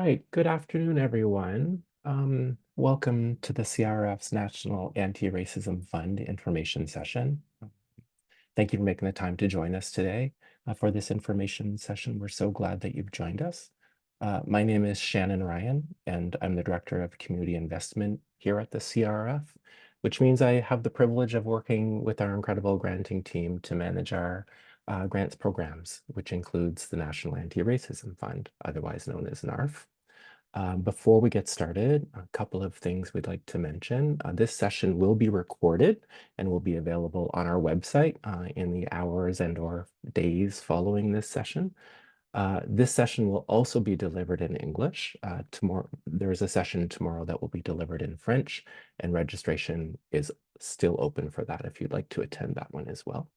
right, good afternoon, everyone. Welcome to the CRF's National Anti-Racism Fund information session. Thank you for making the time to join us today for this information session. We're so glad that you've joined us. My name is Shannon Ryan, and I'm the Director of Community Investment here at the CRF, which means I have the privilege of working with our incredible granting team to manage our grants programs, which includes the National Anti-Racism Fund, otherwise known as NARF. Before we get started, a couple of things we'd like to mention. This session will be recorded and will be available on our website in the hours and/or days following this session. This session will also be delivered in English. Tomorrow, there is a session tomorrow that will be delivered in French, and registration is still open for that if you'd like to attend that one as well.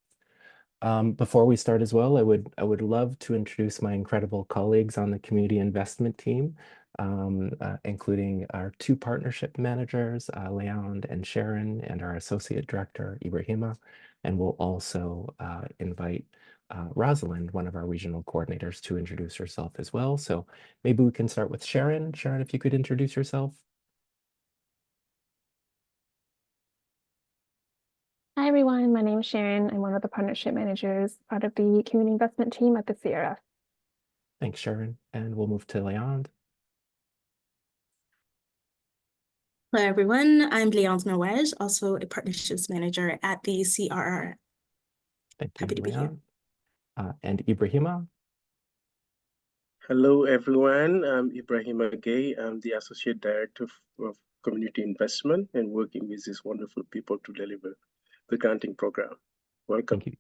Before we start as well, I would love to introduce my incredible colleagues on the community investment team, including our two partnership managers, Leon and Sharon, and our associate director, Ibrahima. And we'll also invite Rosalind, one of our regional coordinators, to introduce herself as well. So maybe we can start with Sharon. Sharon, if you could introduce yourself. Hi everyone, my name is Sharon. I'm one of the partnership managers, part of the community investment team at the CRF. Thanks, Sharon. And we'll move to Leon. Hello, everyone. I'm Leonce Norwege, also a partnerships manager at the CRR. Thank you, Happy to be here. And Ibrahima. Hello, everyone. I'm Ibrahima Gay. I'm the Associate Director of Community Investment and working with these wonderful people to deliver the granting program. Welcome. Thank you.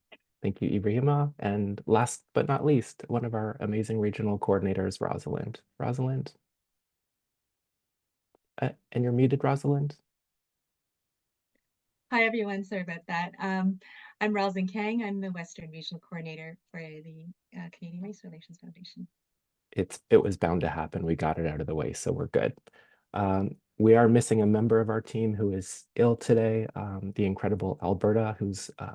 Thank you, Ibrahima. And last but not least, one of our amazing regional coordinators, Rosalind. Rosalind? And you're muted, Rosalind? Hi, everyone. Sorry about that. I'm Rosalind Kang. I'm the Western Regional Coordinator for the Canadian Race Relations Foundation. It was bound to happen. We got it out of the way, so we're good. We are missing a member of our team who is ill today, the incredible Alberta, who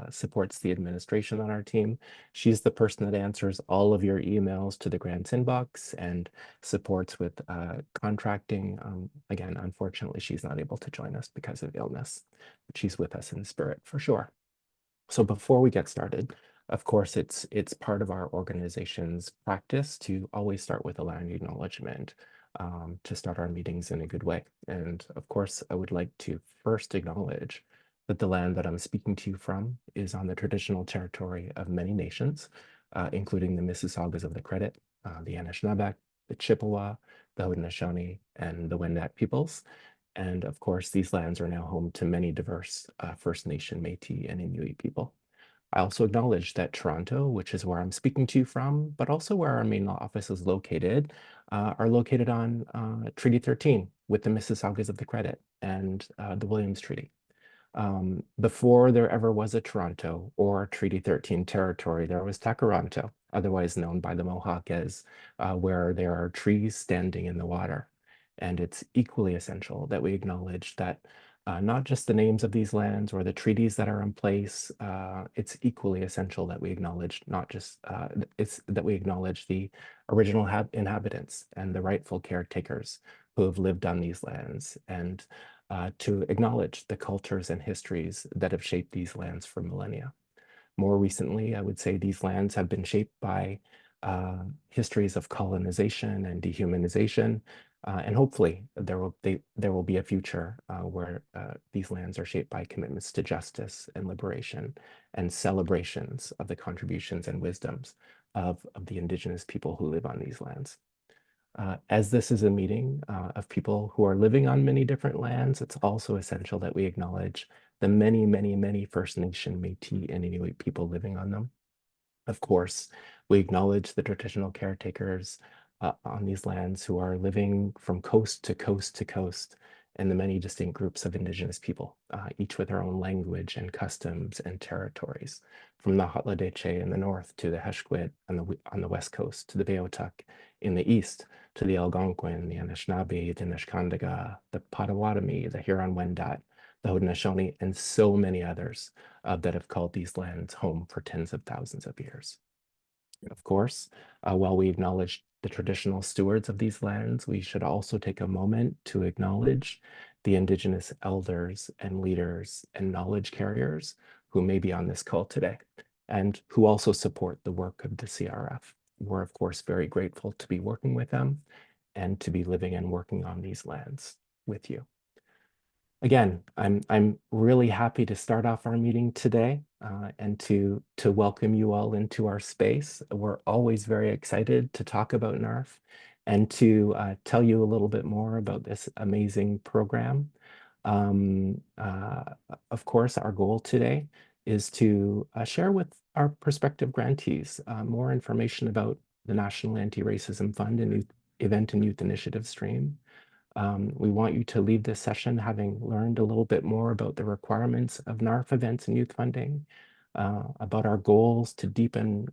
supports the administration on our team. She's the person that answers all of your emails to the grants inbox and supports with contracting. Again, unfortunately, she's not able to join us because of illness, but she's with us in spirit for sure. So before we get started, of course, it's part of our organization's practice to always start with a land acknowledgement to start our meetings in a good way. And of course, I would like to first acknowledge that the land that I'm speaking to you from is on the traditional territory of many nations, including the Mississaugas of the Credit, the Anishinaabe, the Chippewa, the Haudenosaunee, and the Wendat peoples. And of course, these lands are now home to many diverse First Nation, Métis, and Inuit people. I also acknowledge that Toronto, which is where I'm speaking to you from, but also where our main office is located, are located on Treaty 13 with the Mississaugas of the Credit and the Williams Treaty. Before there ever was a Toronto or Treaty 13 territory, there was Takaranto, otherwise known by the Mohawk as where there are trees standing in the water. And it's equally essential that we acknowledge that not just the names of these lands or the treaties that are in place, it's equally essential that we acknowledge not just, it's that we acknowledge the original inhabitants and the rightful caretakers who have lived on these lands, and to acknowledge the cultures and histories that have shaped these lands for millennia. More recently, I would say these lands have been shaped by histories of colonization and dehumanization, and hopefully there will be a future where these lands are shaped by commitments to justice and liberation and celebrations of the contributions and wisdoms of the Indigenous people who live on these lands. As this is a meeting of people who are living on many different lands, it's also essential that we acknowledge the many, many, many First Nation, Métis, and Inuit people living on them. Of course, we acknowledge the traditional caretakers on these lands who are living from coast to coast to coast, and the many distinct groups of Indigenous people, each with their own language and customs and territories, from the Hatla'Detche in the north to the Heshkwit on the west coast, to the Beothuk in the east, to the Algonquin, the Anishinaabe, the Nishkandaga, the Potawatomi, the Huron-Wendat, the Haudenosaunee, and so many others that have called these lands home for tens of thousands of years. Of course, while we acknowledge the traditional stewards of these lands, we should also take a moment to acknowledge the Indigenous elders and leaders and knowledge carriers who may be on this call today and who also support the work of the CRF. We're, of course, very grateful to be working with them and to be living and working on these lands with you. Again, I'm really happy to start off our meeting today and to welcome you all into our space. We're always very excited to talk about NARF and to tell you a little bit more about this amazing program. Of course, our goal today is to share with our prospective grantees more information about the National Anti-Racism Fund and Event and Youth Initiative stream. We want you to leave this session having learned a little bit more about the requirements of NARF events and youth funding, about our goals to deepen.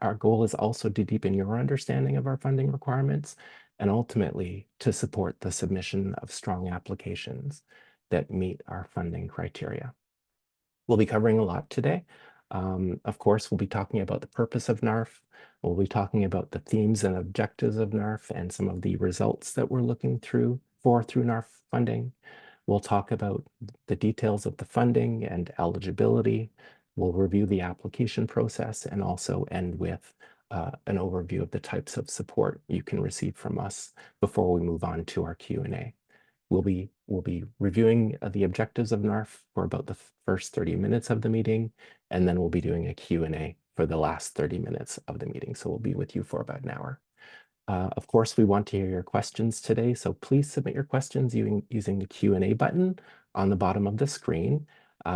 Our goal is also to deepen your understanding of our funding requirements and ultimately to support the submission of strong applications that meet our funding criteria. We'll be covering a lot today. Of course, we'll be talking about the purpose of NARF. We'll be talking about the themes and objectives of NARF and some of the results that we're looking through NARF funding. We'll talk about the details of the funding and eligibility. We'll review the application process and also end with an overview of the types of support you can receive from us before we move on to our Q&A. We'll be reviewing the objectives of NARF for about the first 30 minutes of the meeting, and then we'll be doing a Q&A for the last 30 minutes of the meeting. So we'll be with you for about an hour. Of course, we want to hear your questions today, so please submit your questions using the Q&A button on the bottom of the screen.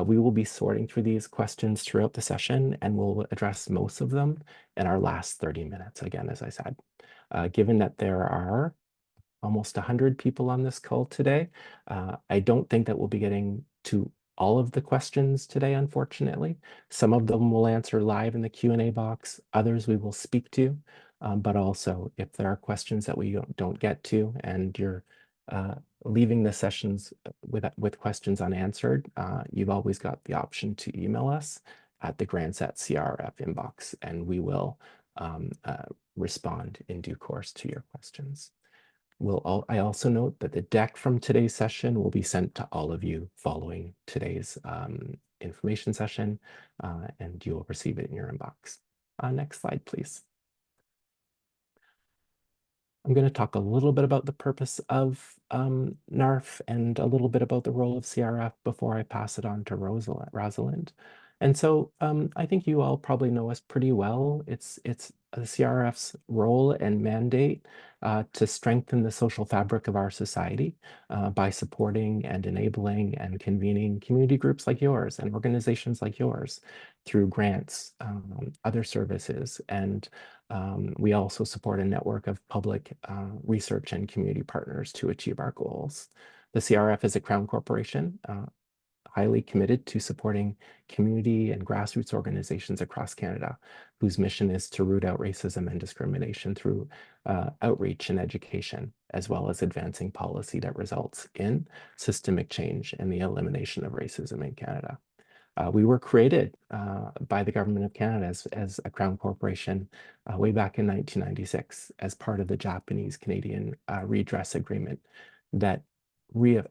We will be sorting through these questions throughout the session, and we'll address most of them in our last 30 minutes, again, as I said. Given that there are almost 100 people on this call today, I don't think that we'll be getting to all of the questions today, unfortunately. Some of them we'll answer live in the Q&A box, others we will speak to, but also if there are questions that we don't get to and you're leaving the sessions with questions unanswered, you've always got the option to email us at the grants@CRF inbox, and we will respond in due course to your questions. I also note that the deck from today's session will be sent to all of you following today's information session, and you will receive it in your inbox. Next slide, please. I'm going to talk a little bit about the purpose of NARF and a little bit about the role of CRF before I pass it on to Rosalind. And so I think you all probably know us pretty well. It's the CRF's role and mandate to strengthen the social fabric of our society by supporting and enabling and convening community groups like yours and organizations like yours through grants, other services, and we also support a network of public research and community partners to achieve our goals. The CRF is a Crown corporation, highly committed to supporting community and grassroots organizations across Canada, whose mission is to root out racism and discrimination through outreach and education, as well as advancing policy that results in systemic change and the elimination of racism in Canada. We were created by the Government of Canada as a Crown corporation way back in 1996 as part of the Japanese-Canadian Redress Agreement that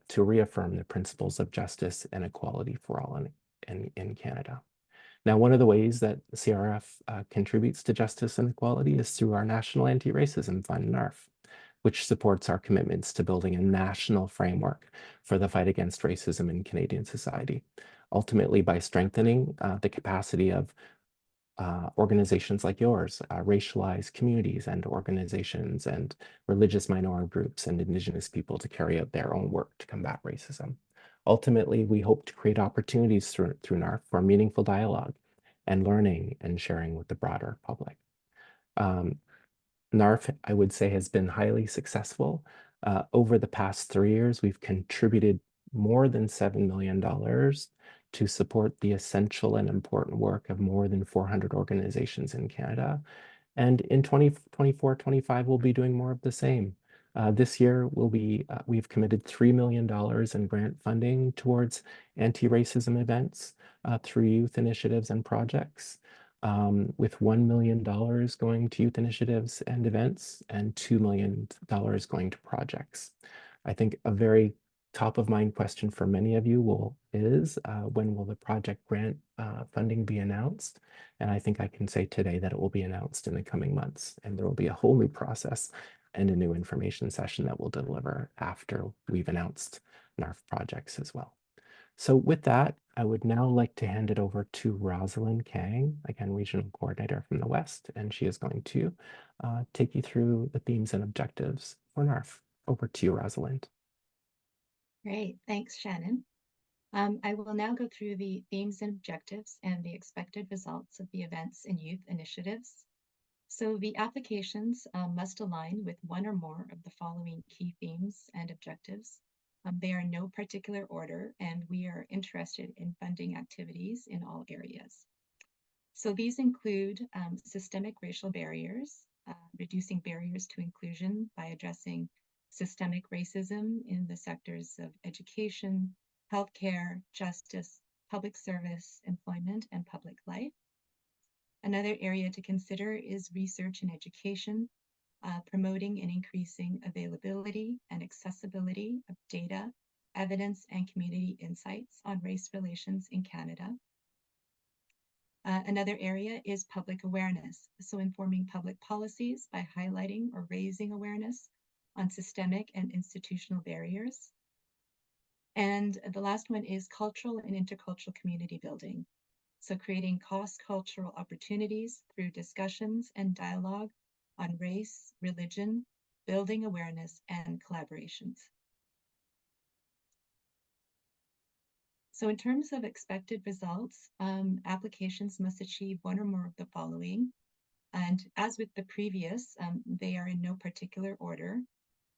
to reaffirm the principles of justice and equality for all in Canada. Now, one of the ways that CRF contributes to justice and equality is through our National Anti-Racism Fund, NARF, which supports our commitments to building a national framework for the fight against racism in Canadian society, ultimately by strengthening the capacity of organizations like yours, racialized communities and organizations and religious minority groups and Indigenous people to carry out their own work to combat racism. Ultimately, we hope to create opportunities through NARF for meaningful dialogue and learning and sharing with the broader public. NARF, I would say, has been highly successful. Over the past 3 years, we've contributed more than $7 million to support the essential and important work of more than 400 organizations in Canada. And in 2024-25, we'll be doing more of the same. This year, we've committed $3 million in grant funding towards anti-racism events through youth initiatives and projects. with $1 million going to youth initiatives and events and $2 million going to projects. I think a very top of mind question for many of you is when will the project grant funding be announced? And I think I can say today that it will be announced in the coming months, and there will be a whole new process and a new information session that we'll deliver after we've announced NARF projects as well. So with that, I would now like to hand it over to Rosalind Kang, again, Regional Coordinator from the West, and she is going to take you through the themes and objectives for NARF. Over to you, Rosalind. Great, thanks, Shannon. I will now go through the themes and objectives and the expected results of the events and youth initiatives. So the applications must align with one or more of the following key themes and objectives. They are in no particular order, and we are interested in funding activities in all areas. So these include systemic racial barriers, reducing barriers to inclusion by addressing systemic racism in the sectors of education, healthcare, justice, public service, employment, and public life. Another area to consider is research and education, promoting and increasing availability and accessibility of data, evidence, and community insights on race relations in Canada. Another area is public awareness, so informing public policies by highlighting or raising awareness on systemic and institutional barriers. And the last one is cultural and intercultural community building, so creating cross-cultural opportunities through discussions and dialogue on race, religion, building awareness, and collaborations. So in terms of expected results, applications must achieve one or more of the following. And as with the previous, they are in no particular order.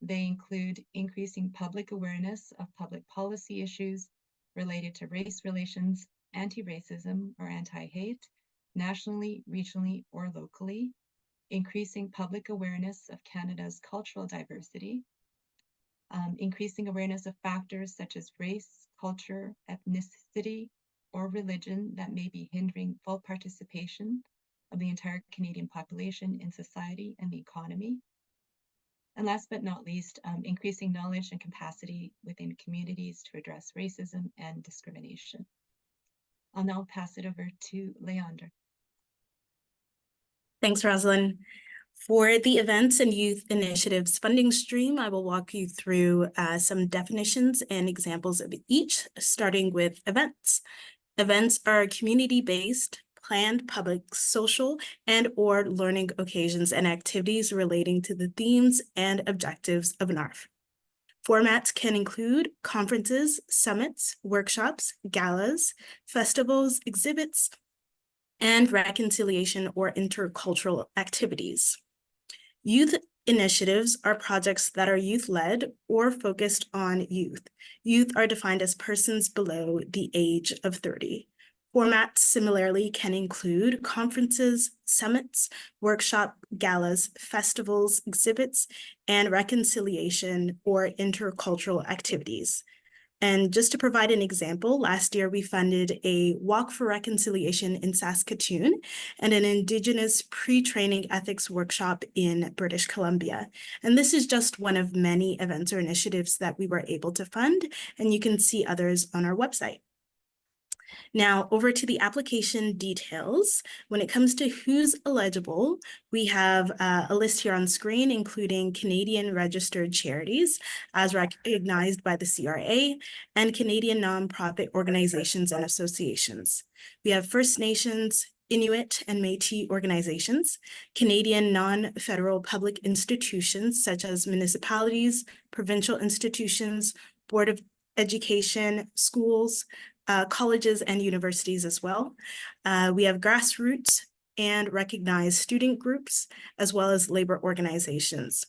They include increasing public awareness of public policy issues related to race relations, anti-racism or anti-hate, nationally, regionally, or locally, increasing public awareness of Canada's cultural diversity, increasing awareness of factors such as race, culture, ethnicity, or religion that may be hindering full participation of the entire Canadian population in society and the economy. And last but not least, increasing knowledge and capacity within communities to address racism and discrimination. I'll now pass it over to Leandra. Thanks, Rosalind. For the events and youth initiatives funding stream, I will walk you through some definitions and examples of each, starting with events. Events are community-based, planned public, social, and/or learning occasions and activities relating to the themes and objectives of NARF. Formats can include conferences, summits, workshops, galas, festivals, exhibits, and reconciliation or intercultural activities. Youth initiatives are projects that are youth-led or focused on youth. Youth are defined as persons below the age of 30. Formats similarly can include conferences, summits, workshop, galas, festivals, exhibits, and reconciliation or intercultural activities. And just to provide an example, last year we funded a Walk for Reconciliation in Saskatoon and an Indigenous pre-training ethics workshop in British Columbia. And this is just one of many events or initiatives that we were able to fund, and you can see others on our website. Now, over to the application details. When it comes to who's eligible, we have a list here on screen, including Canadian registered charities as recognized by the CRA and Canadian nonprofit organizations and associations. We have First Nations, Inuit, and Métis organizations, Canadian non-federal public institutions such as municipalities, provincial institutions, Board of Education, schools, colleges and universities as well. We have grassroots and recognized student groups, as well as labor organizations.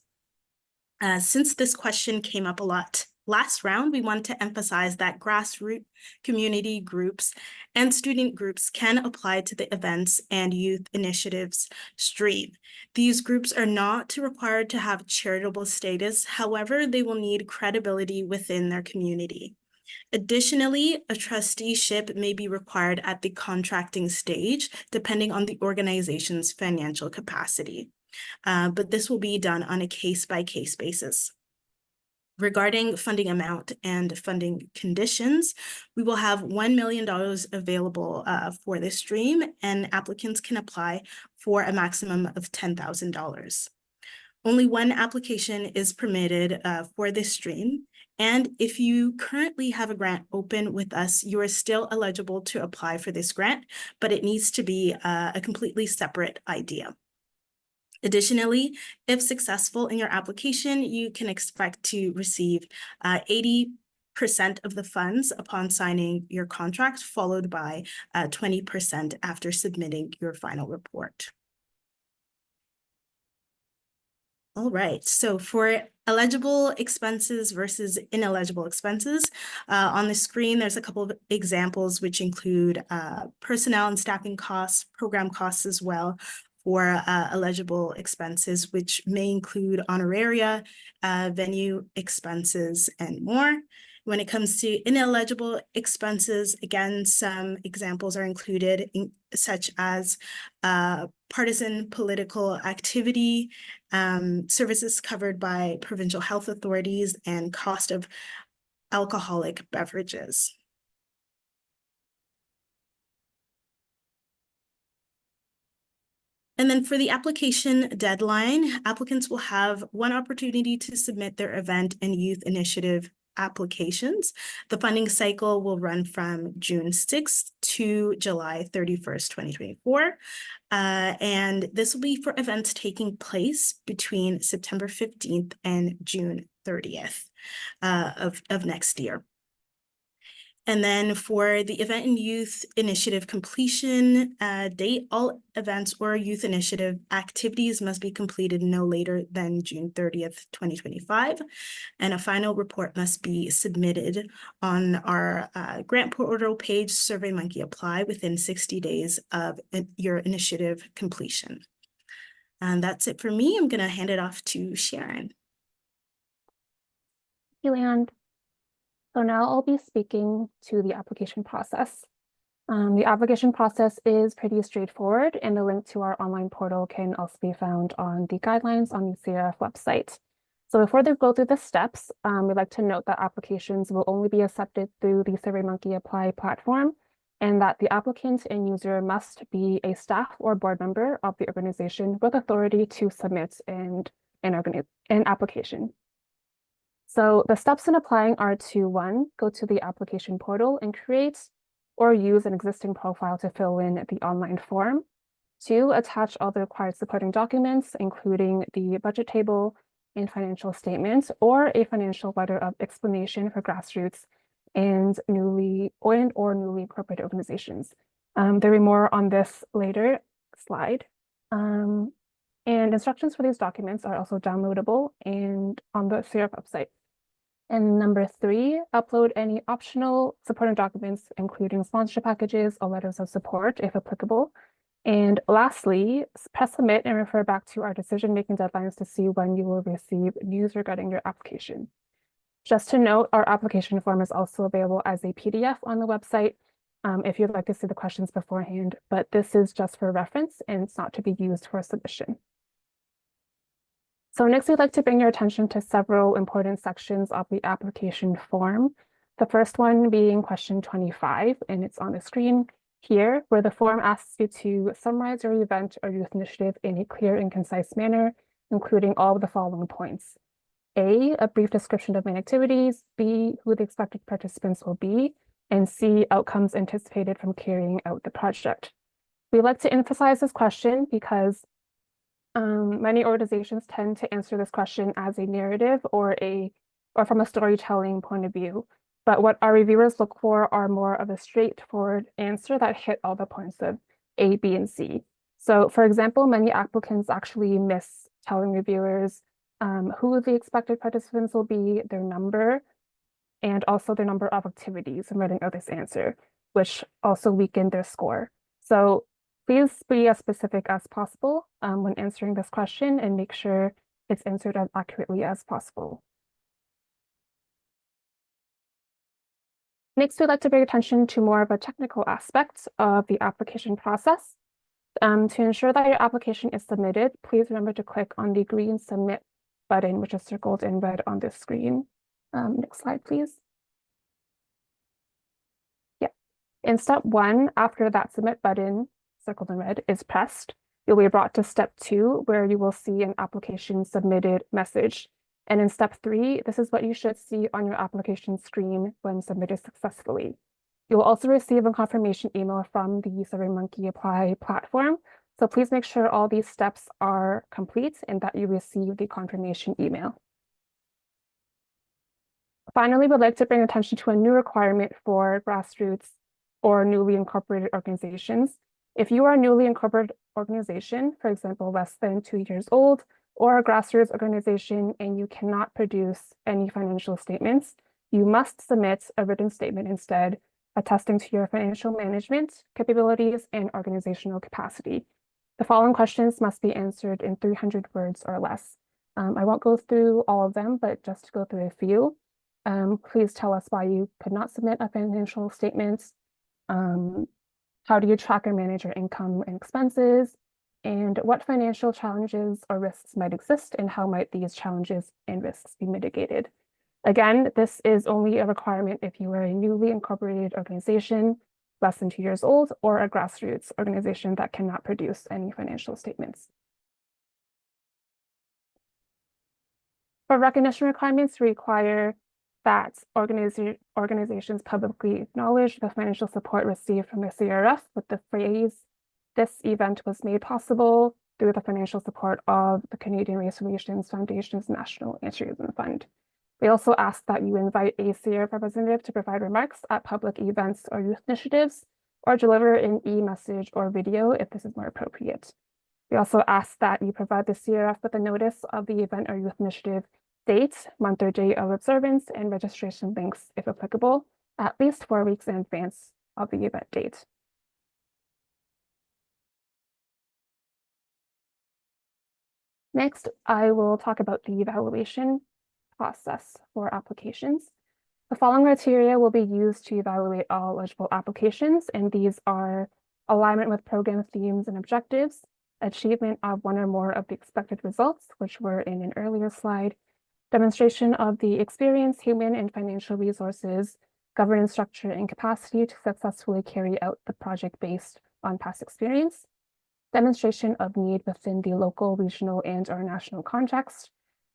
Since this question came up a lot last round, we want to emphasize that grassroots community groups and student groups can apply to the events and youth initiatives stream. These groups are not required to have charitable status. However, they will need credibility within their community. Additionally, a trusteeship may be required at the contracting stage, depending on the organization's financial capacity. But this will be done on a case-by-case basis. Regarding funding amount and funding conditions, we will have $1 million available for this stream, and applicants can apply for a maximum of $10,000. Only one application is permitted for this stream, and if you currently have a grant open with us, you are still eligible to apply for this grant, but it needs to be a completely separate idea. Additionally, if successful in your application, you can expect to receive 80% of the funds upon signing your contract, followed by 20% after submitting your final report. All right, so for eligible expenses versus ineligible expenses, on the screen, there's a couple of examples which include personnel and staffing costs, program costs as well, for eligible expenses, which may include honoraria, venue expenses, and more. When it comes to ineligible expenses, again, some examples are included, such as partisan political activity, services covered by provincial health authorities, and cost of alcoholic beverages. And then for the application deadline, applicants will have one opportunity to submit their event and youth initiative applications. The funding cycle will run from June 6th to July 31st, 2024. And this will be for events taking place between September 15th and June 30th of next year. And then for the event and youth initiative completion date, all events or youth initiative activities must be completed no later than June 30th, 2025. And a final report must be submitted on our grant portal page, SurveyMonkey Apply, within 60 days of your initiative completion. And that's it for me. I'm going to hand it off to Sharon. Thank you, Leon. So now I'll be speaking to the application process. The application process is pretty straightforward, and the link to our online portal can also be found on the guidelines on the CRF website. So before they go through the steps, we'd like to note that applications will only be accepted through the SurveyMonkey Apply platform, and that the applicant and user must be a staff or board member of the organization with authority to submit an application. So the steps in applying are to 1, go to the application portal and create or use an existing profile to fill in the online form. 2, attach all the required supporting documents, including the budget table and financial statements, or a financial letter of explanation for grassroots and newly incorporated organizations. There'll be more on this later slide. And instructions for these documents are also downloadable and on the CRF website. And number 3, upload any optional supporting documents, including sponsorship packages or letters of support, if applicable. And lastly, press submit and refer back to our decision-making deadlines to see when you will receive news regarding your application. Just to note, our application form is also available as a PDF on the website if you'd like to see the questions beforehand, but this is just for reference and it's not to be used for submission. So next, we'd like to bring your attention to several important sections of the application form. The first one being question 25, and it's on the screen here, where the form asks you to summarize your event or youth initiative in a clear and concise manner, including all of the following points. A brief description of main activities, B, who the expected participants will be, and C, outcomes anticipated from carrying out the project. We like to emphasize this question because many organizations tend to answer this question as a narrative or from a storytelling point of view. But what our reviewers look for are more of a straightforward answer that hit all the points of A, B, and C. So for example, many applicants actually miss telling reviewers who the expected participants will be, their number, and also their number of activities in writing out this answer, which also weaken their score. So please be as specific as possible when answering this question and make sure it's answered as accurately as possible. Next, we'd like to bring attention to more of a technical aspect of the application process. To ensure that your application is submitted, please remember to click on the green Submit button, which is circled in red on this screen. Next slide, please. Yeah. In step 1, after that Submit button, circled in red, is pressed, you'll be brought to step 2, where you will see an application submitted message. And in step 3, this is what you should see on your application screen when submitted successfully. You'll also receive a confirmation email from the SurveyMonkey Apply platform. So please make sure all these steps are complete and that you receive the confirmation email. Finally, we'd like to bring attention to a new requirement for grassroots or newly incorporated organizations. If you are a newly incorporated organization, for example, less than 2 years old, or a grassroots organization, and you cannot produce any financial statements, you must submit a written statement instead, attesting to your financial management capabilities and organizational capacity. The following questions must be answered in 300 words or less. I won't go through all of them, but just to go through a few. Please tell us why you could not submit a financial statement. How do you track and manage your income and expenses? And what financial challenges or risks might exist, and how might these challenges and risks be mitigated? Again, this is only a requirement if you are a newly incorporated organization, less than 2 years old, or a grassroots organization that cannot produce any financial statements. For recognition requirements, we require that organizations publicly acknowledge the financial support received from the CRF with the phrase, "This event was made possible through the financial support of the Canadian Race Relations Foundation's National Anti-Racism Fund." We also ask that you invite a CRF representative to provide remarks at public events or youth initiatives, or deliver an e-message or video if this is more appropriate. We also ask that you provide the CRF with a notice of the event or youth initiative date, month or day of observance, and registration links, if applicable, at least 4 weeks in advance of the event date. Next, I will talk about the evaluation process for applications. The following criteria will be used to evaluate all eligible applications, and these are alignment with program themes and objectives, achievement of one or more of the expected results, which were in an earlier slide, demonstration of the experience, human and financial resources, governance structure, and capacity to successfully carry out the project based on past experience, demonstration of need within the local, regional, and/or national context,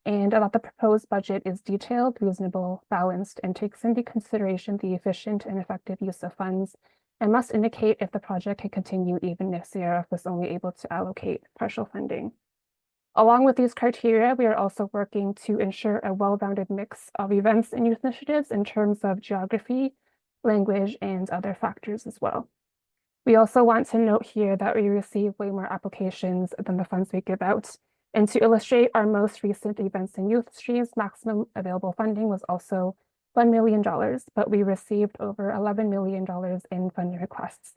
and that the proposed budget is detailed, reasonable, balanced, and takes into consideration the efficient and effective use of funds, and must indicate if the project can continue even if CRF was only able to allocate partial funding. Along with these criteria, we are also working to ensure a well-rounded mix of events and youth initiatives in terms of geography, language, and other factors as well. We also want to note here that we receive way more applications than the funds we give out. And to illustrate, our most recent events and youth streams maximum available funding was also $1 million, but we received over $11 million in funding requests.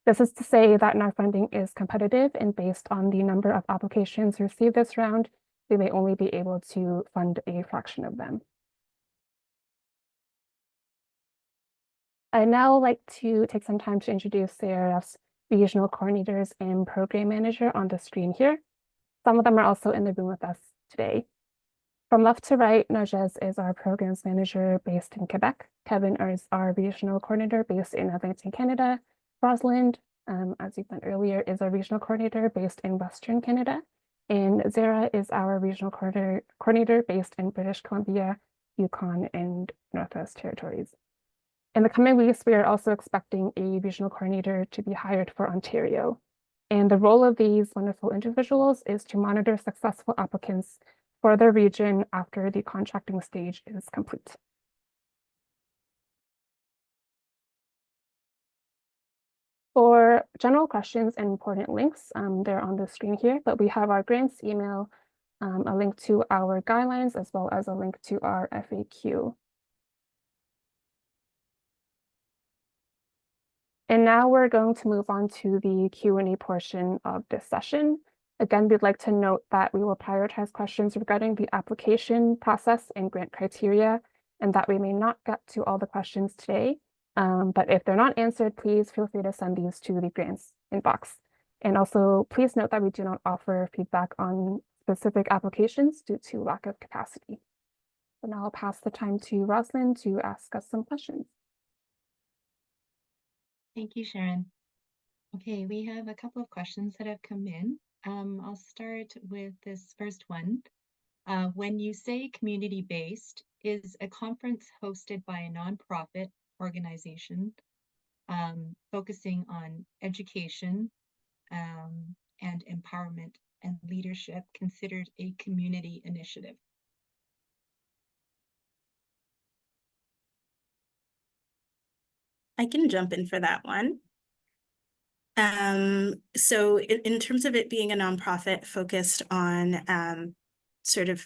This is to say that our funding is competitive, and based on the number of applications received this round, we may only be able to fund a fraction of them. I'd now like to take some time to introduce CRF's regional coordinators and program manager on the screen here. Some of them are also in the room with us today. From left to right, Narges is our programs manager based in Quebec. Kevin is our regional coordinator based in Atlantic Canada. Rosalind, as you mentioned earlier, is our regional coordinator based in Western Canada. And Zara is our regional coordinator based in British Columbia, Yukon, and Northwest Territories. In the coming weeks, we are also expecting a regional coordinator to be hired for Ontario. And the role of these wonderful individuals is to monitor successful applicants for their region after the contracting stage is complete. For general questions and important links, they're on the screen here, but we have our grants email, a link to our guidelines, as well as a link to our FAQ. And now we're going to move on to the Q&A portion of this session. Again, we'd like to note that we will prioritize questions regarding the application process and grant criteria, and that we may not get to all the questions today. But if they're not answered, please feel free to send these to the grants inbox. And also, please note that we do not offer feedback on specific applications due to lack of capacity. So now I'll pass the time to Rosalind to ask us some questions. Thank you, Sharon. Okay, we have a couple of questions that have come in. I'll start with this first one. When you say community-based, is a conference hosted by a nonprofit organization focusing on education and empowerment and leadership considered a community initiative? I can jump in for that one. So in terms of it being a nonprofit focused on sort of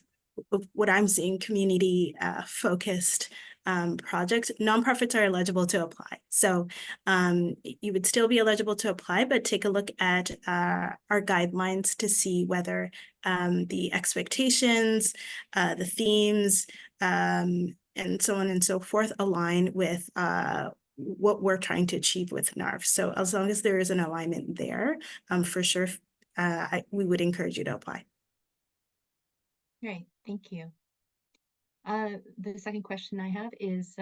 what I'm seeing, community focused projects, nonprofits are eligible to apply. So you would still be eligible to apply, but take a look at our guidelines to see whether the expectations, the themes, and so on and so forth align with what we're trying to achieve with NARV. So as long as there is an alignment there, for sure, we would encourage you to apply. Great, thank you. The second question I have is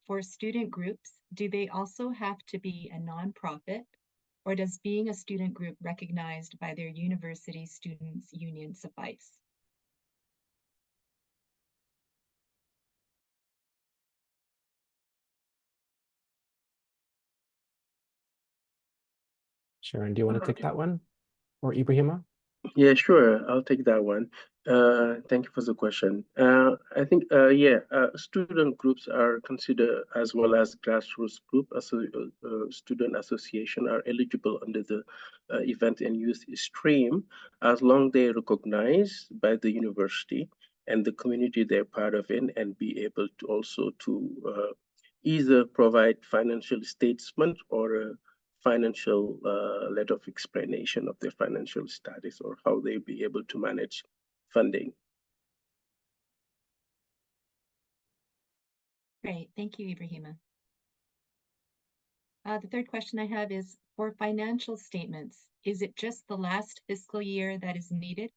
for student groups, do they also have to be a nonprofit, or does being a student group recognized by their university students union suffice? Sharon, do you want to take that one? Or Ibrahima? Yeah, sure. I'll take that one. Thank you for the question. I think, student groups are considered, as well as grassroots group, student association are eligible under the event and youth stream, as long they recognized by the university and the community they're part of in, and be able to also to either provide financial statement or a financial letter of explanation of their financial status or how they be able to manage funding. Great, thank you, Ibrahima. The third question I have is for financial statements, is it just the last fiscal year that is needed?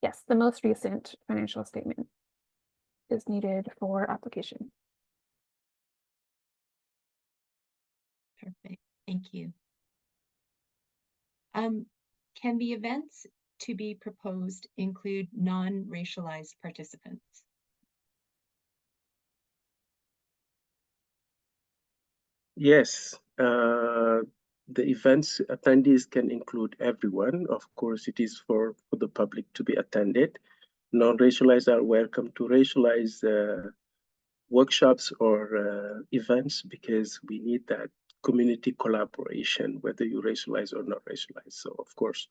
Yes, the most recent financial statement is needed for application. Perfect, thank you. Can the events to be proposed include non-racialized participants? Yes, the events attendees can include everyone. Of course, it is for the public to be attended. Non-racialized are welcome to racialize workshops or events, because we need that community collaboration, whether you racialize or not racialize. So of course.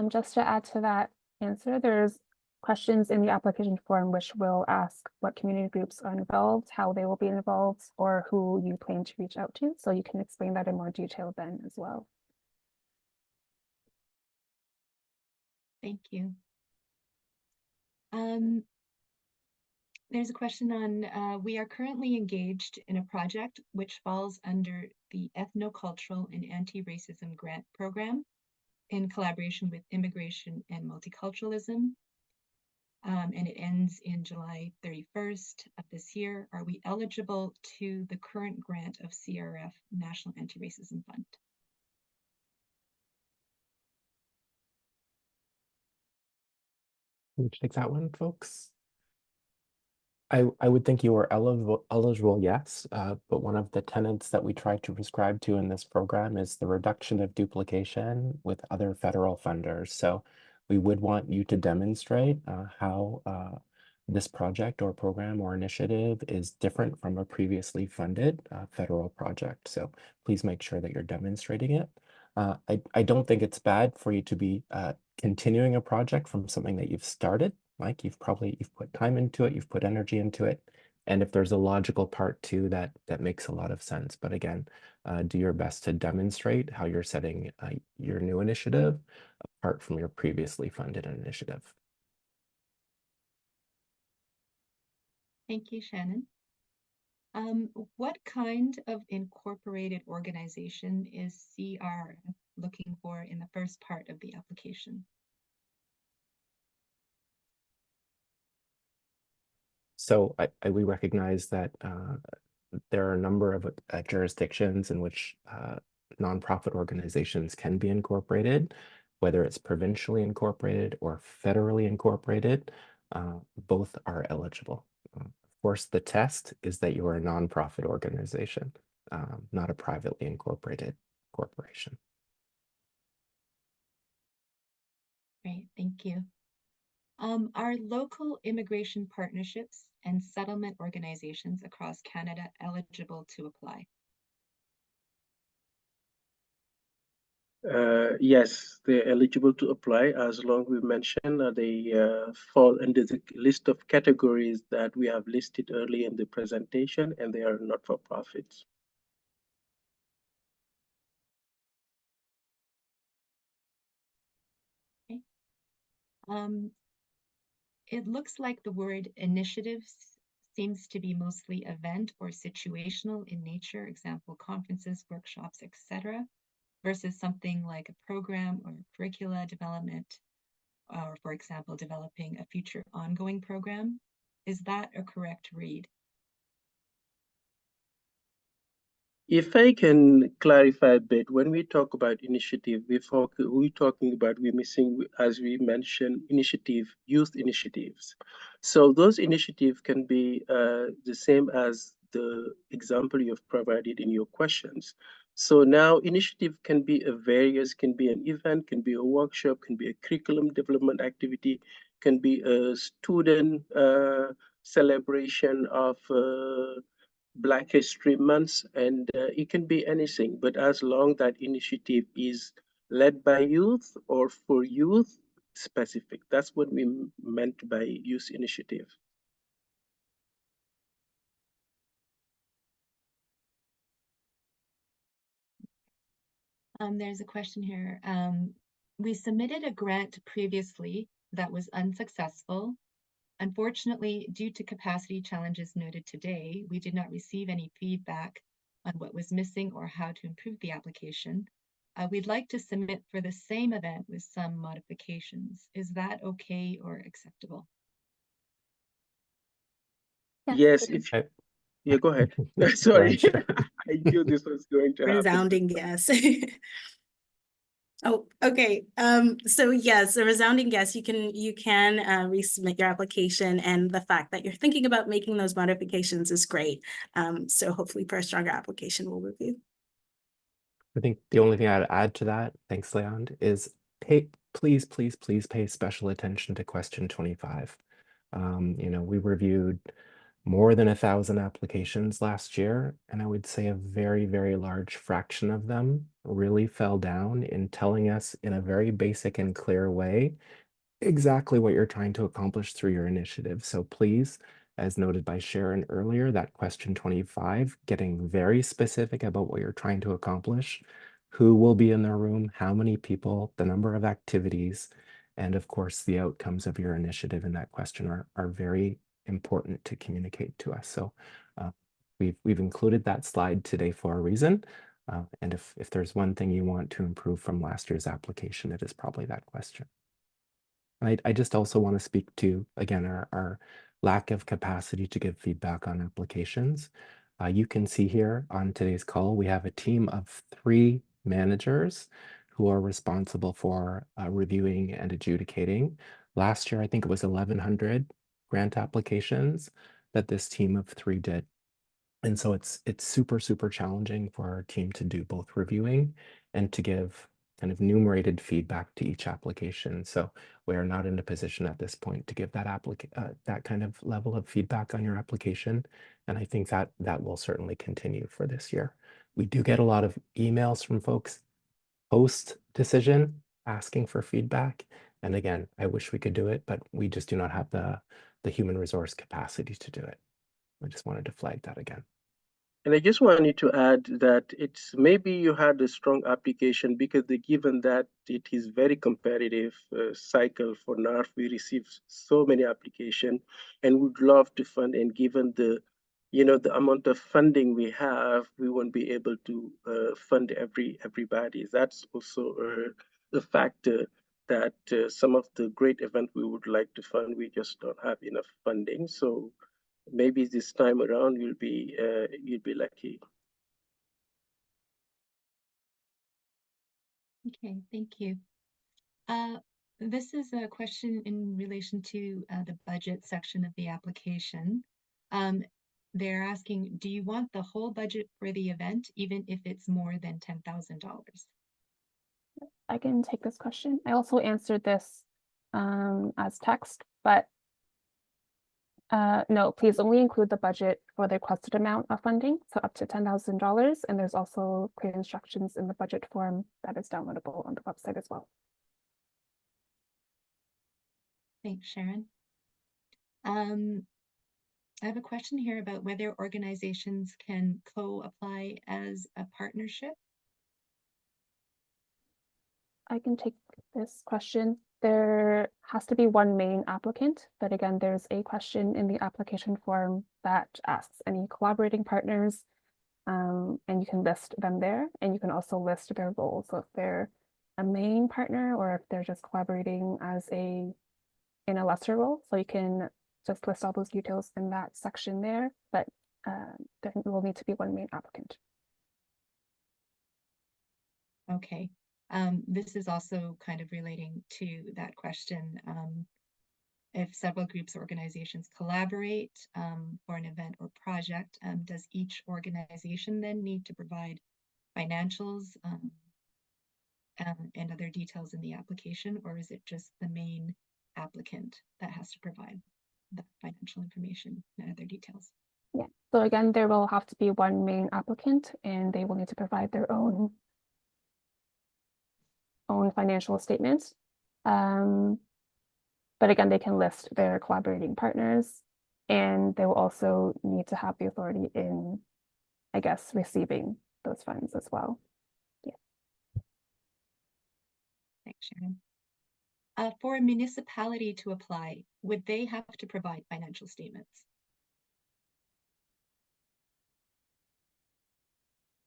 Just to add to that answer, there's questions in the application form which will ask what community groups are involved, how they will be involved, or who you plan to reach out to. So you can explain that in more detail then as well. Thank you. There's a question on, we are currently engaged in a project which falls under the Ethnocultural and Anti-Racism Grant Program in collaboration with Immigration and Multiculturalism. And it ends in July 31st of this year. Are we eligible to the current grant of CRF National Anti-Racism Fund? Can you take that one, folks? I would think you are eligible, yes, but one of the tenets that we try to prescribe to in this program is the reduction of duplication with other federal funders. So we would want you to demonstrate how this project or program or initiative is different from a previously funded federal project. So please make sure that you're demonstrating it. I don't think it's bad for you to be continuing a project from something that you've started. Like you've put time into it, you've put energy into it. And if there's a logical part too, that makes a lot of sense. But again, do your best to demonstrate how you're setting your new initiative apart from your previously funded initiative. Thank you, Shannon. What kind of incorporated organization is CR looking for in the first part of the application? So we recognize that there are a number of jurisdictions in which nonprofit organizations can be incorporated, whether it's provincially incorporated or federally incorporated, both are eligible. Of course, the test is that you are a nonprofit organization, not a privately incorporated corporation. Great, thank you. Are local immigration partnerships and settlement organizations across Canada eligible to apply? Yes, they're eligible to apply as long we mention they fall under the list of categories that we have listed early in the presentation, and they are not-for-profits. Okay. It looks like the word initiatives seems to be mostly event or situational in nature, example, conferences, workshops, etc., versus something like a program or curricula development, or for example, developing a future ongoing program. Is that a correct read? If I can clarify a bit, when we talk about initiative, we're talking about, we're missing, as we mentioned, youth initiatives. So those initiatives can be the same as the example you've provided in your questions. So now initiative can be can be an event, can be a workshop, can be a curriculum development activity, can be a student celebration of Black History Month, and it can be anything, but as long that initiative is led by youth or for youth specific, that's what we meant by youth initiative. There's a question here. We submitted a grant previously that was unsuccessful. Unfortunately, due to capacity challenges noted today, we did not receive any feedback on what was missing or how to improve the application. We'd like to submit for the same event with some modifications. Is that okay or acceptable? Yes, if yeah, go ahead. Sorry, Sure. I knew this was going to happen. Resounding yes. Oh, okay. So yes, a resounding yes, you can resubmit your application, and the fact that you're thinking about making those modifications is great. So hopefully for a stronger application, we'll review. I think the only thing I'd add to that, thanks, Leon, is please pay special attention to question 25. We reviewed more than 1,000 applications last year, and I would say a very, very large fraction of them really fell down in telling us in a very basic and clear way exactly what you're trying to accomplish through your initiative. So please, as noted by Sharon earlier, that question 25, getting very specific about what you're trying to accomplish, who will be in the room, how many people, the number of activities, and of course, the outcomes of your initiative in that question are very important to communicate to us. So we've included that slide today for a reason. And if there's one thing you want to improve from last year's application, it is probably that question. I just also want to speak to, again, our lack of capacity to give feedback on applications. You can see here on today's call, we have a team of 3 managers who are responsible for reviewing and adjudicating. Last year, I think it was 1,100 grant applications that this team of 3 did. And so it's super, super challenging for our team to do both reviewing and to give kind of enumerated feedback to each application. So we are not in a position at this point to give that kind of level of feedback on your application. And I think that will certainly continue for this year. We do get a lot of emails from folks post-decision asking for feedback. And again, I wish we could do it, but we just do not have the human resource capacity to do it. I just wanted to flag that again. And I just wanted to add that it's maybe you had a strong application because given that it is very competitive cycle for NARF, we receive so many applications and would love to fund. And given the, the amount of funding we have, we won't be able to fund everybody. That's also a factor that some of the great events we would like to fund, we just don't have enough funding. So maybe this time around you'll be lucky. Okay, thank you. This is a question in relation to the budget section of the application. They're asking, do you want the whole budget for the event, even if it's more than $10,000? I can take this question. I also answered this as text, but no, please only include the budget for the requested amount of funding, so up to $10,000. And there's also clear instructions in the budget form that is downloadable on the website as well. Thanks, Sharon. I have a question here about whether organizations can co-apply as a partnership. I can take this question. There has to be one main applicant, but again, there's a question in the application form that asks any collaborating partners, and you can list them there, and you can also list their roles. So if they're a main partner or if they're just collaborating as in a lesser role, so you can just list all those details in that section there, but there will need to be one main applicant. Okay. This is also kind of relating to that question. If several groups or organizations collaborate for an event or project, does each organization then need to provide financials and other details in the application, or is it just the main applicant that has to provide the financial information and other details? Yeah, so again, there will have to be one main applicant and they will need to provide their own financial statements. But again, they can list their collaborating partners, and they will also need to have the authority in, I guess, receiving those funds as well. Yeah. Thanks, Sharon. For a municipality to apply, would they have to provide financial statements?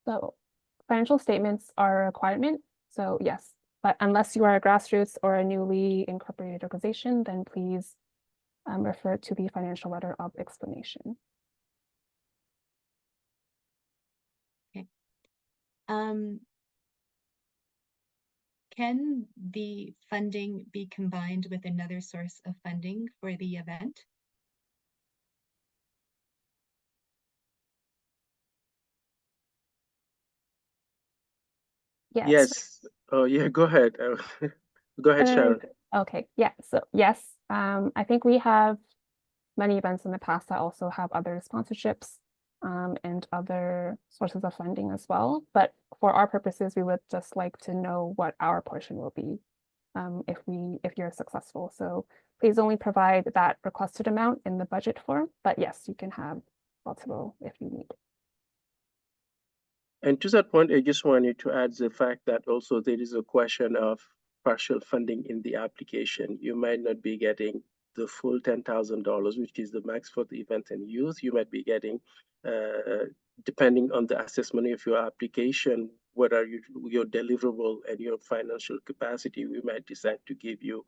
So financial statements are a requirement. So yes, but unless you are a grassroots or a newly incorporated organization, then please refer to the financial letter of explanation. Okay. Can the funding be combined with another source of funding for the event? Yes. Oh yeah, go ahead. Go ahead, Sharon. Okay, yeah, so yes, I think we have many events in the past that also have other sponsorships and other sources of funding as well. But for our purposes, we would just like to know what our portion will be if you're successful. So please only provide that requested amount in the budget form. But yes, you can have multiple if you need. And to that point, I just wanted to add the fact that also there is a question of partial funding in the application. You might not be getting the full $10,000, which is the max for the event and youth. You might be getting, depending on the assessment of your application, what are your deliverable and your financial capacity, we might decide to give you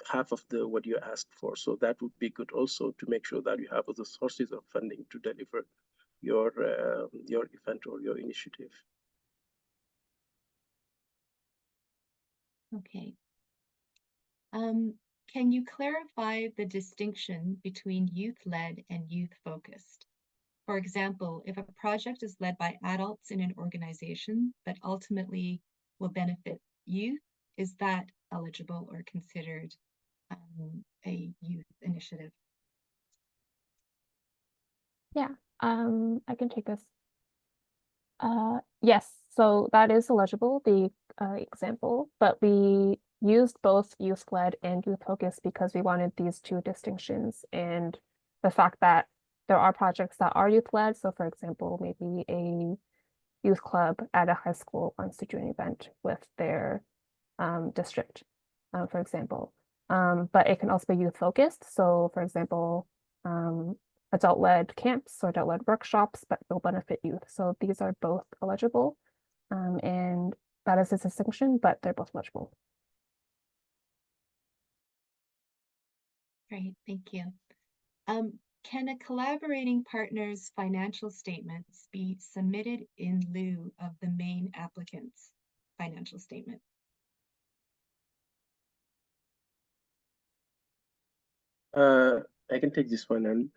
half of what you asked for. So that would be good also to make sure that you have other sources of funding to deliver your event or your initiative. Okay. Can you clarify the distinction between youth-led and youth-focused? For example, if a project is led by adults in an organization but ultimately will benefit youth, is that eligible or considered a youth initiative? Yeah, I can take this. Yes, so that is eligible, the example, but we used both youth-led and youth-focused because we wanted these two distinctions and the fact that there are projects that are youth-led. So for example, maybe a youth club at a high school wants to do an event with their district, for example. But it can also be youth-focused. So for example, adult-led camps or adult-led workshops, but will benefit youth. So these are both eligible. And that is a distinction, but they're both eligible. Great, thank you. Can a collaborating partner's financial statements be submitted in lieu of the main applicant's financial statement? I can take this one. And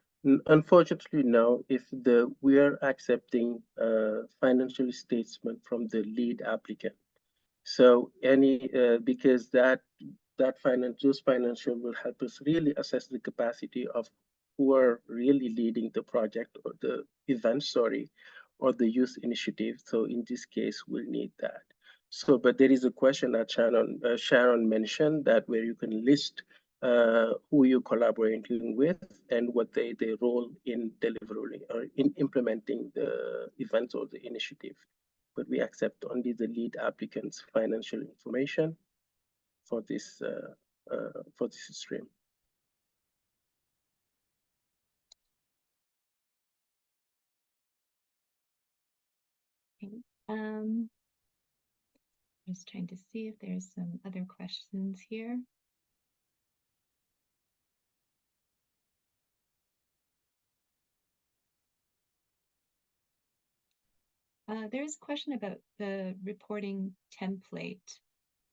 unfortunately now, if we are accepting financial statement from the lead applicant, so any because those financial will help us really assess the capacity of who are really leading the project or the event, sorry, or the youth initiative. So in this case, we'll need that. So, but there is a question that Sharon mentioned that where you can list who you're collaborating with and what their role in delivering or in implementing the events or the initiative. But we accept only the lead applicant's financial information for this stream. Okay. Just trying to see if there's some other questions here. There's a question about the reporting template.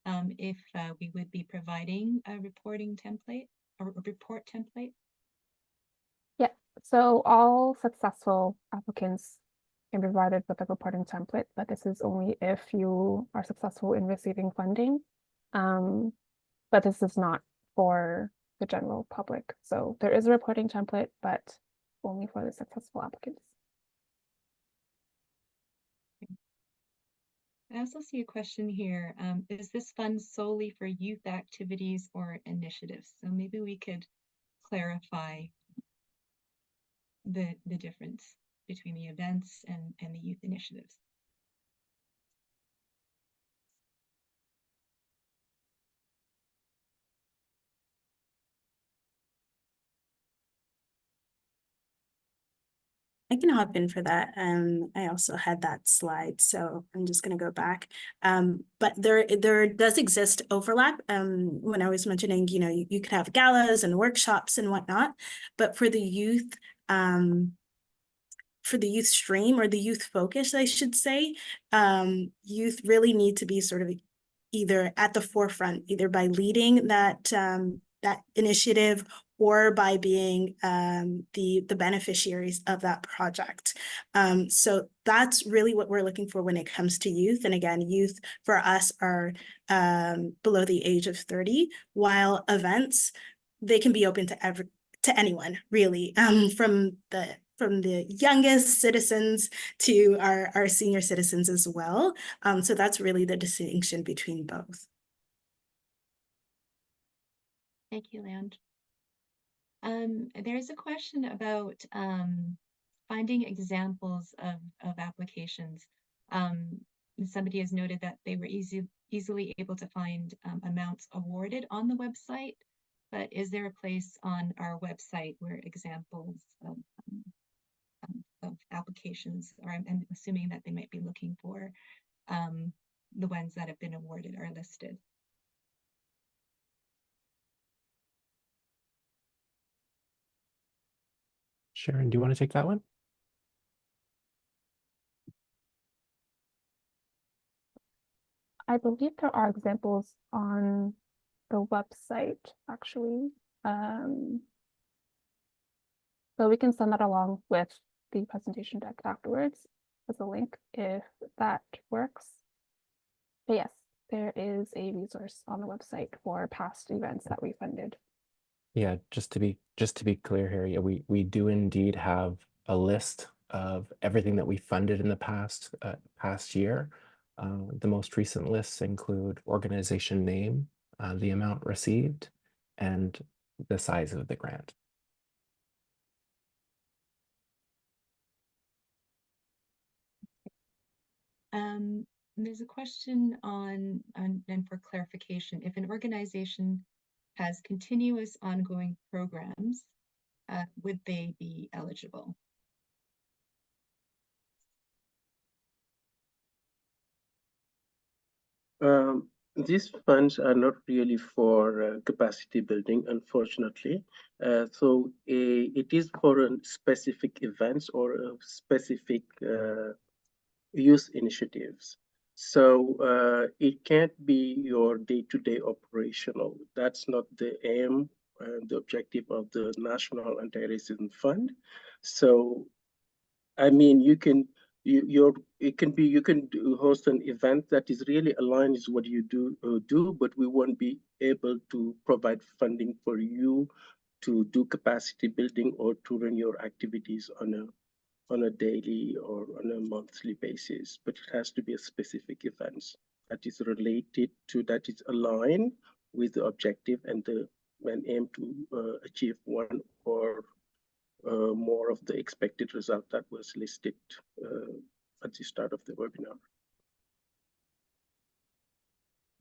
If we would be providing a reporting template or a report template. Yeah, so all successful applicants can be provided with a reporting template, but this is only if you are successful in receiving funding. But this is not for the general public. So there is a reporting template, but only for the successful applicants. I also see a question here. Is this fund solely for youth activities or initiatives? So maybe we could clarify the difference between the events and the youth initiatives. I can hop in for that. I also had that slide, so I'm just going to go back. But there does exist overlap. When I was mentioning, you could have galas and workshops and whatnot, but for the youth stream or the youth focus, I should say, youth really need to be sort of either at the forefront, either by leading that initiative or by being the beneficiaries of that project. So that's really what we're looking for when it comes to youth. And again, youth for us are below the age of 30, while events, they can be open to anyone, really, from the youngest citizens to our senior citizens as well. So that's really the distinction between both. Thank you, Leon. There's a question about finding examples of applications. Somebody has noted that they were easily able to find amounts awarded on the website, but is there a place on our website where examples of applications, or I'm assuming that they might be looking for the ones that have been awarded are listed? Sharon, do you want to take that one? I believe there are examples on the website, actually. So we can send that along with the presentation deck afterwards as a link if that works. But yes, there is a resource on the website for past events that we funded. Yeah, just to be clear here, yeah, we do indeed have a list of everything that we funded in the past year. The most recent lists include organization name, the amount received, and the size of the grant. There's a question on, and for clarification, if an organization has continuous ongoing programs, would they be eligible? These funds are not really for capacity building, unfortunately. So it is for specific events or specific youth initiatives. So it can't be your day-to-day operational. That's not the aim and the objective of the National Anti-Racism Fund. So, I mean, you can host an event that is really aligned with what you do, but we won't be able to provide funding for you to do capacity building or to run your activities on a daily or on a monthly basis, but it has to be a specific event that is related to, that is aligned with the objective and aim to achieve one or more of the expected result that was listed at the start of the webinar.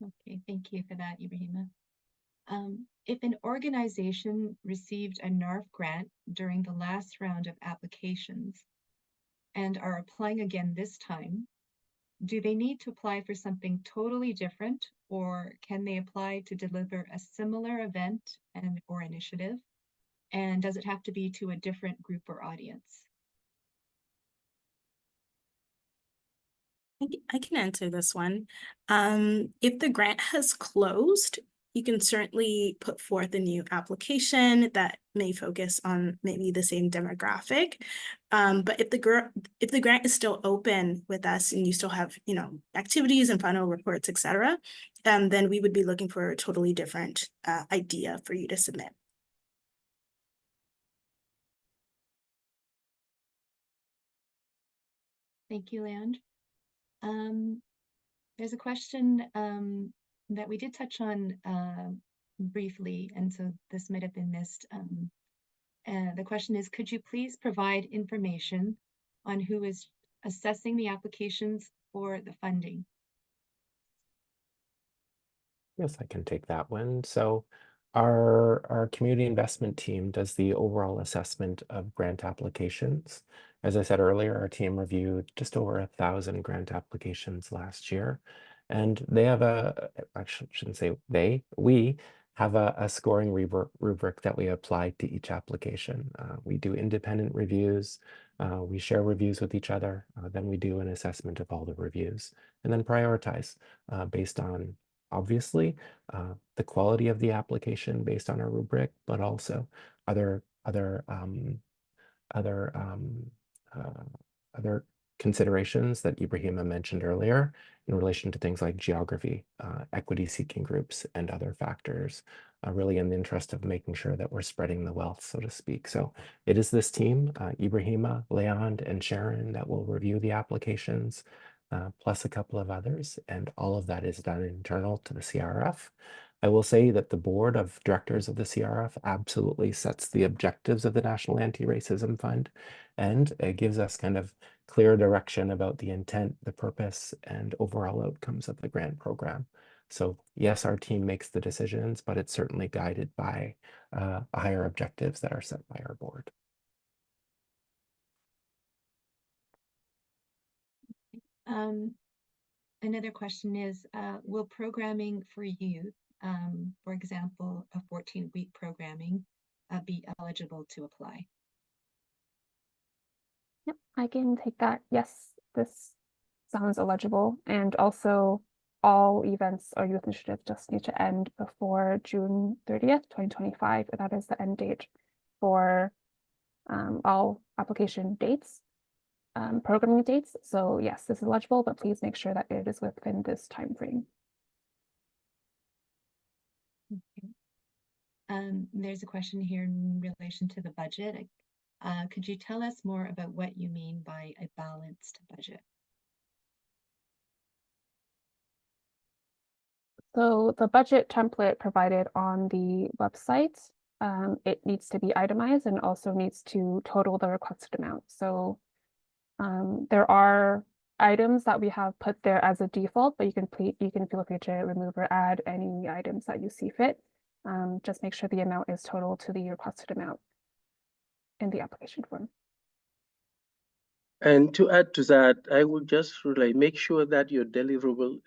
Okay, thank you for that, Ibrahima. If an organization received a NARF grant during the last round of applications and are applying again this time, do they need to apply for something totally different, or can they apply to deliver a similar event or initiative? And does it have to be to a different group or audience? I can answer this one. If the grant has closed, you can certainly put forth a new application that may focus on maybe the same demographic. But if the grant is still open with us and you still have, activities and final reports, etc., then we would be looking for a totally different idea for you to submit. Thank you, Leandre. There's a question that we did touch on briefly, and so this might have been missed. The question is, could you please provide information on who is assessing the applications for the funding? Yes, I can take that one. So our community investment team does the overall assessment of grant applications. As I said earlier, our team reviewed just over 1,000 grant applications last year. And they have I shouldn't say they, we have a scoring rubric that we apply to each application. We do independent reviews. We share reviews with each other. Then we do an assessment of all the reviews and then prioritize based on, obviously, the quality of the application based on our rubric, but also other considerations that Ibrahima mentioned earlier in relation to things like geography, equity-seeking groups, and other factors, really in the interest of making sure that we're spreading the wealth, so to speak. So it is this team, Ibrahima, Leand, and Sharon, that will review the applications, plus a couple of others, and all of that is done internal to the CRF. I will say that the board of directors of the CRF absolutely sets the objectives of the National Anti-Racism Fund, and it gives us kind of clear direction about the intent, the purpose, and overall outcomes of the grant program. So yes, our team makes the decisions, but it's certainly guided by higher objectives that are set by our board. Another question is, will programming for youth, for example, a 14-week programming, be eligible to apply? Yep, I can take that. Yes, this sounds eligible. And also, all events or youth initiatives just need to end before June 30th, 2025. That is the end date for all application dates, programming dates. So yes, this is eligible, but please make sure that it is within this time frame. Okay. There's a question here in relation to the budget. Could you tell us more about what you mean by a balanced budget? So the budget template provided on the website, it needs to be itemized and also needs to total the requested amount. So there are items that we have put there as a default, but you can feel free to remove or add any items that you see fit. Just make sure the amount is total to the requested amount in the application form. And to add to that, I would just like make sure that your deliverable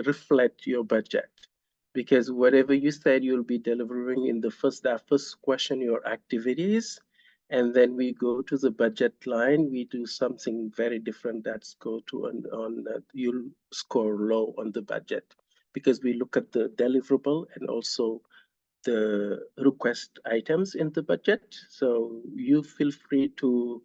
reflect your budget, because whatever you said you'll be delivering in that first question, your activities, and then we go to the budget line, we do something very different. That's go to you'll score low on the budget, because we look at the deliverable and also the request items in the budget. So you feel free to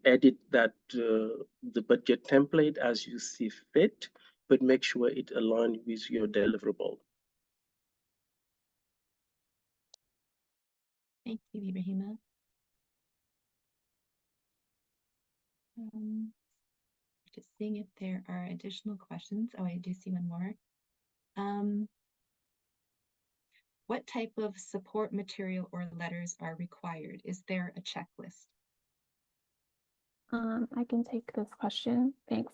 edit that the budget template as you see fit, but make sure it aligns with your deliverable. Thank you, Ibrahima. Just seeing if there are additional questions. Oh, I do see one more. What type of support material or letters are required? Is there a checklist? I can take this question. Thanks.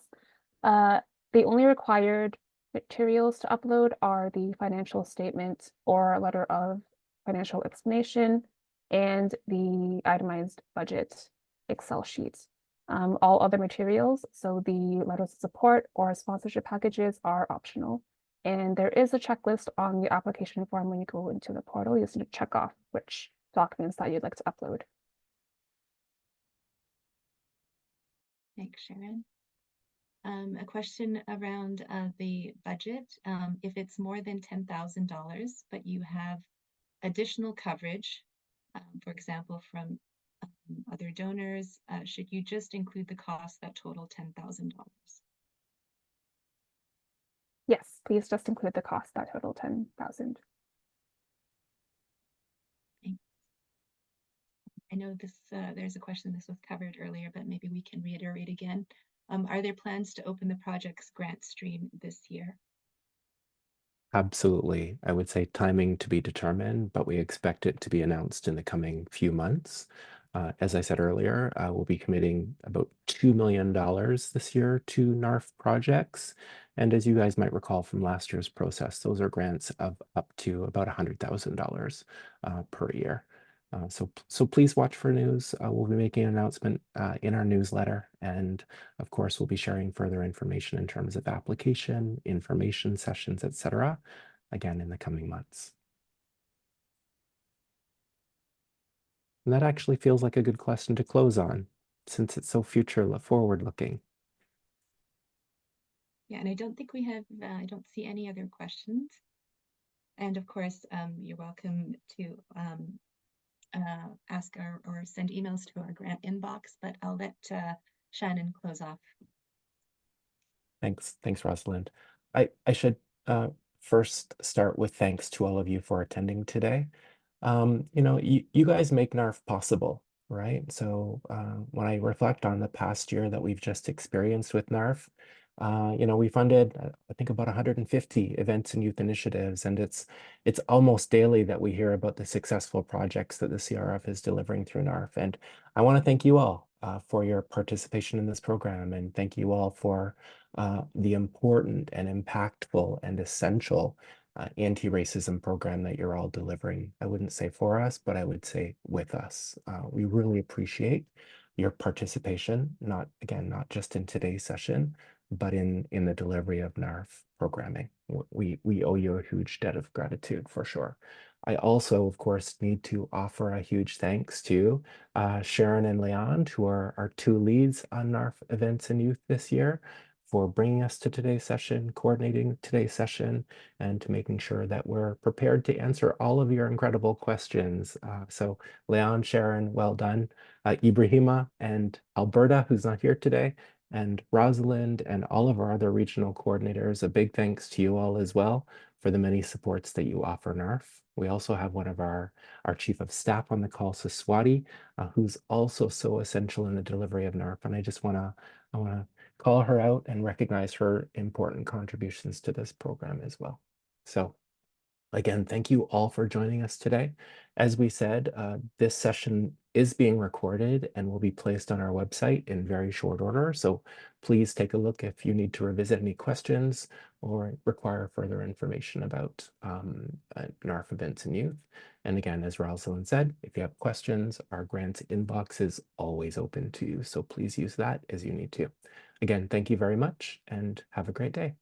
The only required materials to upload are the financial statement or letter of financial explanation and the itemized budget Excel sheet. All other materials, so the letters of support or sponsorship packages, are optional. And there is a checklist on the application form when you go into the portal. You just need to check off which documents that you'd like to upload. Thanks, Sharon. A question around the budget. If it's more than $10,000, but you have additional coverage, for example, from other donors, should you just include the costs that total $10,000? Yes, please just include the cost that total 10,000. I know this. There's a question this was covered earlier, but maybe we can reiterate again. Are there plans to open the project's grant stream this year? Absolutely. I would say timing to be determined, but we expect it to be announced in the coming few months. As I said earlier, we'll be committing about $2 million this year to NARF projects. And as you guys might recall from last year's process, those are grants of up to about $100,000 per year. So please watch for news. We'll be making an announcement in our newsletter. And of course, we'll be sharing further information in terms of application, information sessions, etc. again in the coming months. And that actually feels like a good question to close on, since it's so future forward looking. Yeah, and I don't think we have, I don't see any other questions. And of course, you're welcome to ask or send emails to our grant inbox, but I'll let Shannon close off. Thanks, Rosalind. I should first start with thanks to all of you for attending today. You know, you guys make NARF possible, right? So when I reflect on the past year that we've just experienced with NARF, you know, we funded, I think, about 150 events and youth initiatives, and it's almost daily that we hear about the successful projects that the CRF is delivering through NARF. And I want to thank you all for your participation in this program, and thank you all for the important and impactful and essential anti-racism program that you're all delivering. I wouldn't say for us, but I would say with us. We really appreciate your participation, not just in today's session, but in the delivery of NARF programming. We owe you a huge debt of gratitude for sure. I also, of course, need to offer a huge thanks to Sharon and Leon, who are our two leads on NARF events and youth this year, for bringing us to today's session, coordinating today's session, and to making sure that we're prepared to answer all of your incredible questions. So Leon, Sharon, well done. Ibrahima and Alberta, who's not here today, and Rosalind and all of our other regional coordinators, a big thanks to you all as well for the many supports that you offer NARF. We also have one of our chief of staff on the call, Saswati, who's also so essential in the delivery of NARF. And I just want to call her out and recognize her important contributions to this program as well. So Again, thank you all for joining us today. As we said, this session is being recorded and will be placed on our website in very short order. So please take a look if you need to revisit any questions or require further information about NARF events and youth. And again, as Rosalind said, if you have questions, our grants inbox is always open to you. So please use that as you need to. Again, thank you very much and have a great day.